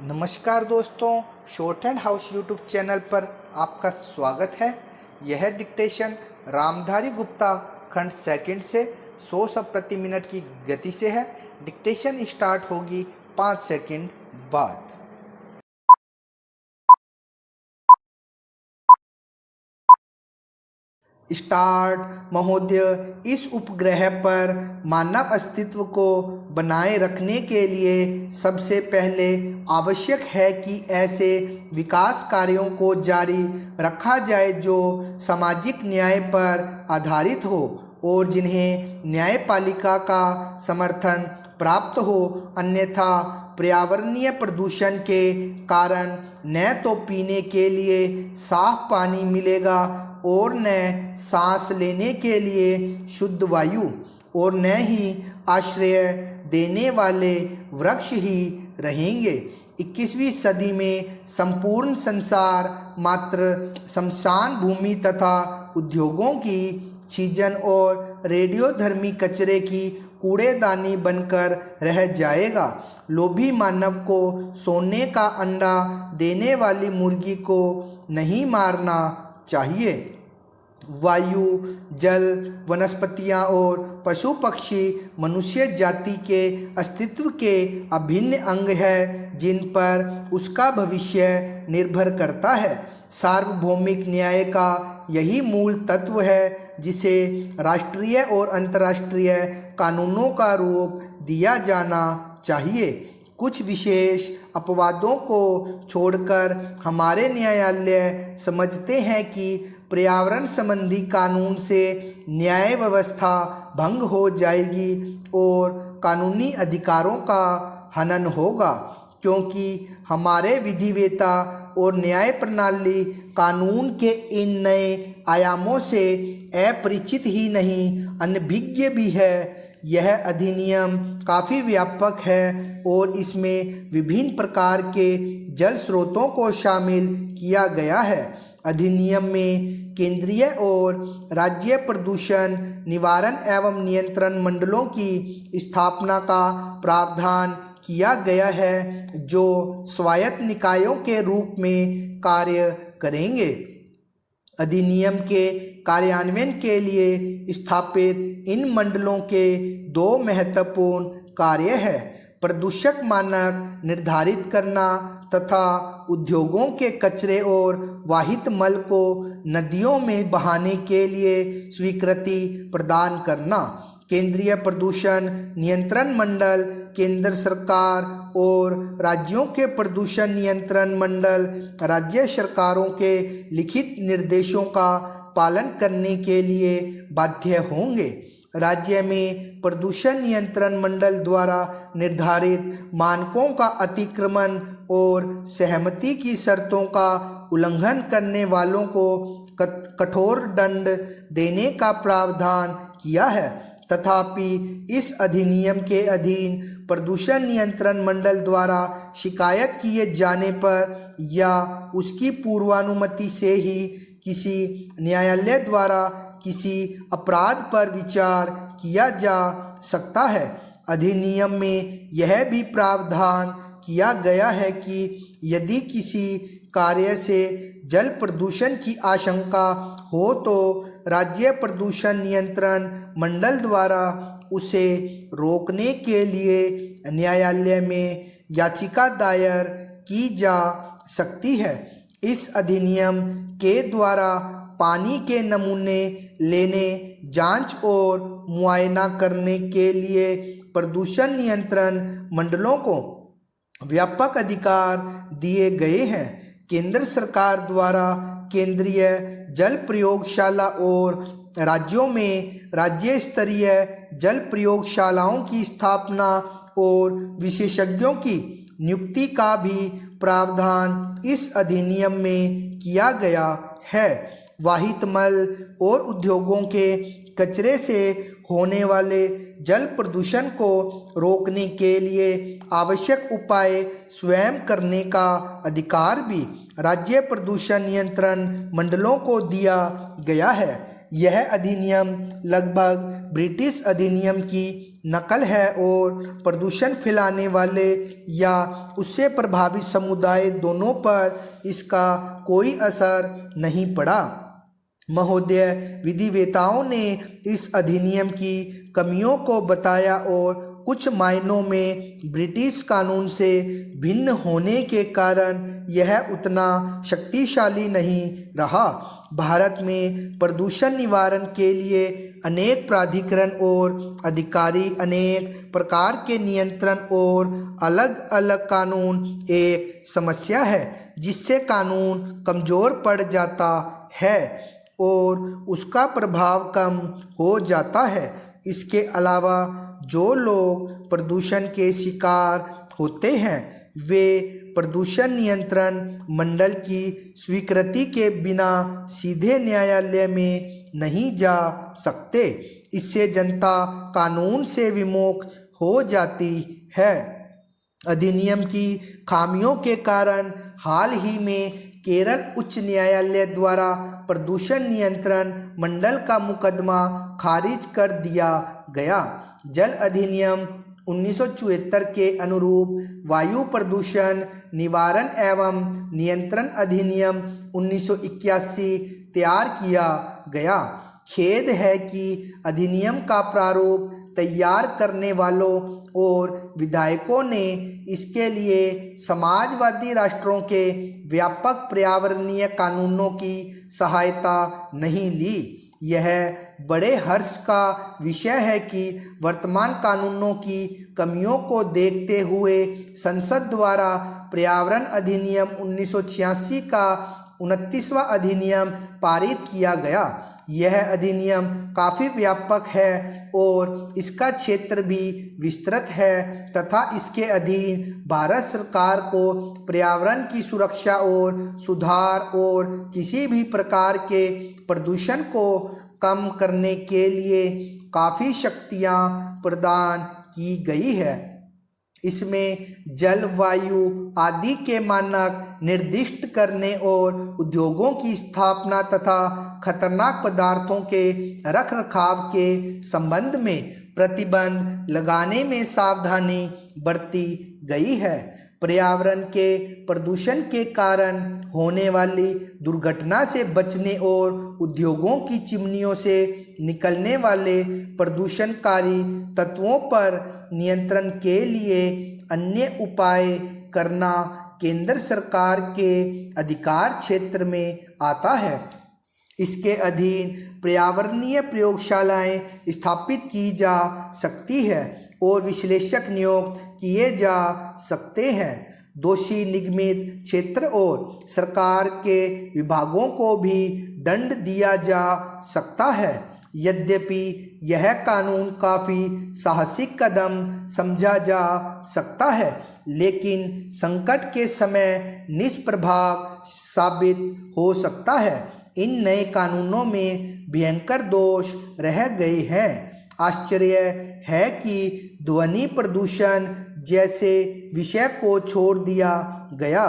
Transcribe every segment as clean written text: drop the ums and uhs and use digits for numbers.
नमस्कार दोस्तों, short and house YouTube channel पर आपका स्वागत है। यह डिक्टेशन रामधारी गुप्ता खंड सेकंड से 100 शब्द प्रति मिनट की गति से है। डिक्टेशन स्टार्ट होगी 5 सेकंड बाद। स्टार्ट। महोदय, इस उपग्रह पर मानव अस्तित्व को बनाए रखने के लिए सबसे पहले आवश्यक है कि ऐसे विकास कार्यों को जारी रखा जाए जो सामाजिक न्याय पर आधारित हो और जिन्हें न्यायपालिका का समर्थन प्राप्त हो, अन्यथा पर्यावरणीय प्रदूषण के कारण न तो पीने के लिए साफ पानी मिलेगा और न सांस लेने के लिए शुद्ध वायु और न ही आश्रय देने वाले वृक्ष ही रहेंगे। 21वीं सदी में संपूर्ण संसार मात्र शमशान भूमि तथा उद्योगों की छीजन और रेडियोधर्मी कचरे की कूड़ेदानी बनकर रह जाएगा। लोभी मानव को सोने का अंडा देने वाली मुर्गी को नहीं मारना चाहिए। वायु, जल, वनस्पतियाँ और पशु पक्षी मनुष्य जाति के अस्तित्व के अभिन्न अंग हैं जिन पर उसका भविष्य निर्भर करता है। सार्वभौमिक न्याय का यही मूल तत्व है जिसे राष्ट्रीय और अंतर्राष्ट्रीय कानूनों का रूप दिया जाना चाहिए। कुछ विशेष अपवादों को छोड़कर हमारे न्यायालय समझते हैं कि पर्यावरण संबंधी कानून से न्याय व्यवस्था भंग हो जाएगी और कानूनी अधिकारों का हनन होगा, क्योंकि हमारे विधिवेता और न्याय प्रणाली कानून के इन नए आयामों से अपरिचित ही नहीं अनभिज्ञ भी है। यह अधिनियम काफ़ी व्यापक है और इसमें विभिन्न प्रकार के जल स्रोतों को शामिल किया गया है। अधिनियम में केंद्रीय और राज्य प्रदूषण निवारण एवं नियंत्रण मंडलों की स्थापना का प्रावधान किया गया है, जो स्वायत्त निकायों के रूप में कार्य करेंगे। अधिनियम के कार्यान्वयन के लिए स्थापित इन मंडलों के 2 महत्वपूर्ण कार्य हैं: प्रदूषक मानक निर्धारित करना तथा उद्योगों के कचरे और वाहित मल को नदियों में बहाने के लिए स्वीकृति प्रदान करना। केंद्रीय प्रदूषण नियंत्रण मंडल केंद्र सरकार और राज्यों के प्रदूषण नियंत्रण मंडल राज्य सरकारों के लिखित निर्देशों का पालन करने के लिए बाध्य होंगे। राज्य में प्रदूषण नियंत्रण मंडल द्वारा निर्धारित मानकों का अतिक्रमण और सहमति की शर्तों का उल्लंघन करने वालों को कठोर दंड देने का प्रावधान किया है। तथापि इस अधिनियम के अधीन प्रदूषण नियंत्रण मंडल द्वारा शिकायत किए जाने पर या उसकी पूर्वानुमति से ही किसी न्यायालय द्वारा किसी अपराध पर विचार किया जा सकता है। अधिनियम में यह भी प्रावधान किया गया है कि यदि किसी कार्य से जल प्रदूषण की आशंका हो तो राज्य प्रदूषण नियंत्रण मंडल द्वारा उसे रोकने के लिए न्यायालय में याचिका दायर की जा सकती है। इस अधिनियम के द्वारा पानी के नमूने लेने, जांच और मुआयना करने के लिए प्रदूषण नियंत्रण मंडलों को व्यापक अधिकार दिए गए हैं। केंद्र सरकार द्वारा केंद्रीय जल प्रयोगशाला और राज्यों में राज्य स्तरीय जल प्रयोगशालाओं की स्थापना और विशेषज्ञों की नियुक्ति का भी प्रावधान इस अधिनियम में किया गया है। वाहित मल और उद्योगों के कचरे से होने वाले जल प्रदूषण को रोकने के लिए आवश्यक उपाय स्वयं करने का अधिकार भी राज्य प्रदूषण नियंत्रण मंडलों को दिया गया है। यह अधिनियम लगभग ब्रिटिश अधिनियम की नकल है और प्रदूषण फैलाने वाले या उससे प्रभावित समुदाय दोनों पर इसका कोई असर नहीं पड़ा। महोदय, विधिवेताओं ने इस अधिनियम की कमियों को बताया और कुछ मायनों में ब्रिटिश कानून से भिन्न होने के कारण यह उतना शक्तिशाली नहीं रहा। भारत में प्रदूषण निवारण के लिए अनेक प्राधिकरण और अधिकारी, अनेक प्रकार के नियंत्रण और अलग अलग कानून एक समस्या है जिससे कानून कमज़ोर पड़ जाता है और उसका प्रभाव कम हो जाता है। इसके अलावा जो लोग प्रदूषण के शिकार होते हैं वे प्रदूषण नियंत्रण मंडल की स्वीकृति के बिना सीधे न्यायालय में नहीं जा सकते। इससे जनता कानून से विमुख हो जाती है। अधिनियम की खामियों के कारण हाल ही में केरल उच्च न्यायालय द्वारा प्रदूषण नियंत्रण मंडल का मुकदमा खारिज कर दिया गया। जल अधिनियम 1974 के अनुरूप वायु प्रदूषण निवारण एवं नियंत्रण अधिनियम 1981 तैयार किया गया। खेद है कि अधिनियम का प्रारूप तैयार करने वालों और विधायकों ने इसके लिए समाजवादी राष्ट्रों के व्यापक पर्यावरणीय कानूनों की सहायता नहीं ली। यह बड़े हर्ष का विषय है कि वर्तमान कानूनों की कमियों को देखते हुए संसद द्वारा पर्यावरण अधिनियम 1986 का 29वां अधिनियम पारित किया गया। यह अधिनियम काफ़ी व्यापक है और इसका क्षेत्र भी विस्तृत है तथा इसके अधीन भारत सरकार को पर्यावरण की सुरक्षा और सुधार और किसी भी प्रकार के प्रदूषण को कम करने के लिए काफ़ी शक्तियाँ प्रदान की गई है। इसमें जल, वायु आदि के मानक निर्दिष्ट करने और उद्योगों की स्थापना तथा खतरनाक पदार्थों के रखरखाव के संबंध में प्रतिबंध लगाने में सावधानी बरती गई है। पर्यावरण के प्रदूषण के कारण होने वाली दुर्घटना से बचने और उद्योगों की चिमनियों से निकलने वाले प्रदूषणकारी तत्वों पर नियंत्रण के लिए अन्य उपाय करना केंद्र सरकार के अधिकार क्षेत्र में आता है। इसके अधीन पर्यावरणीय प्रयोगशालाएं स्थापित की जा सकती है और विश्लेषक नियुक्त किए जा सकते हैं। दोषी निगमित क्षेत्र और सरकार के विभागों को भी दंड दिया जा सकता है। यद्यपि यह कानून काफ़ी साहसिक कदम समझा जा सकता है, लेकिन संकट के समय निष्प्रभाव साबित हो सकता है। इन नए कानूनों में भयंकर दोष रह गए हैं। आश्चर्य है कि ध्वनि प्रदूषण जैसे विषय को छोड़ दिया गया।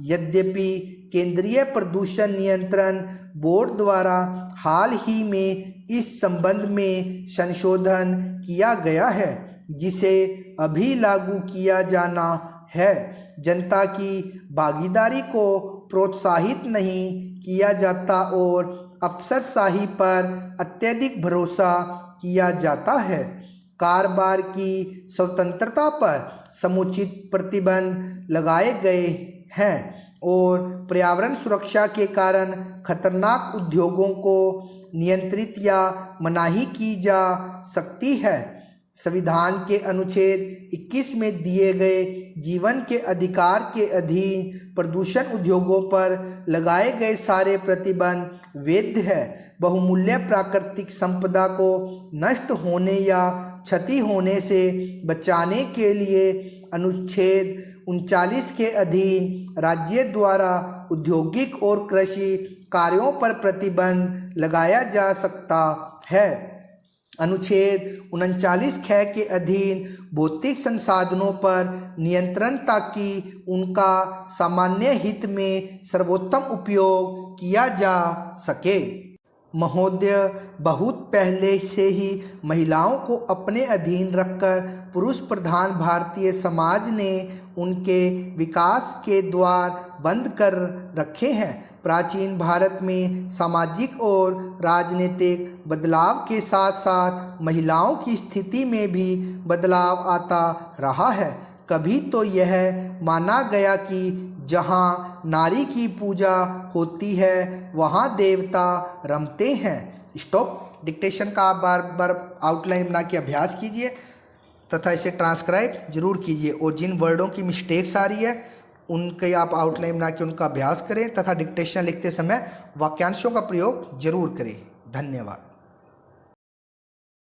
यद्यपि केंद्रीय प्रदूषण नियंत्रण बोर्ड द्वारा हाल ही में इस संबंध में संशोधन किया गया है जिसे अभी लागू किया जाना है। जनता की भागीदारी को प्रोत्साहित नहीं किया जाता और अफसरशाही पर अत्यधिक भरोसा किया जाता है। कारोबार की स्वतंत्रता पर समुचित प्रतिबंध लगाए गए हैं और पर्यावरण सुरक्षा के कारण खतरनाक उद्योगों को नियंत्रित या मनाही की जा सकती है। संविधान के अनुच्छेद 21 में दिए गए जीवन के अधिकार के अधीन प्रदूषण उद्योगों पर लगाए गए सारे प्रतिबंध वैध है। बहुमूल्य प्राकृतिक संपदा को नष्ट होने या क्षति होने से बचाने के लिए अनुच्छेद 39 के अधीन राज्य द्वारा औद्योगिक और कृषि कार्यों पर प्रतिबंध लगाया जा सकता है। अनुच्छेद 39 ख के अधीन भौतिक संसाधनों पर नियंत्रण ताकि उनका सामान्य हित में सर्वोत्तम उपयोग किया जा सके। महोदय, बहुत पहले से ही महिलाओं को अपने अधीन रखकर पुरुष प्रधान भारतीय समाज ने उनके विकास के द्वार बंद कर रखे हैं। प्राचीन भारत में सामाजिक और राजनीतिक बदलाव के साथ साथ महिलाओं की स्थिति में भी बदलाव आता रहा है। कभी तो यह माना गया कि जहाँ नारी की पूजा होती है वहाँ देवता रमते हैं। स्टॉप। डिक्टेशन का आप बार बार आउटलाइन बना के अभ्यास कीजिए तथा इसे ट्रांसक्राइब जरूर कीजिए, और जिन वर्डों की मिस्टेक्स आ रही है उनके आप आउटलाइन बना के उनका अभ्यास करें तथा डिक्टेशन लिखते समय वाक्यांशों का प्रयोग जरूर करें। धन्यवाद।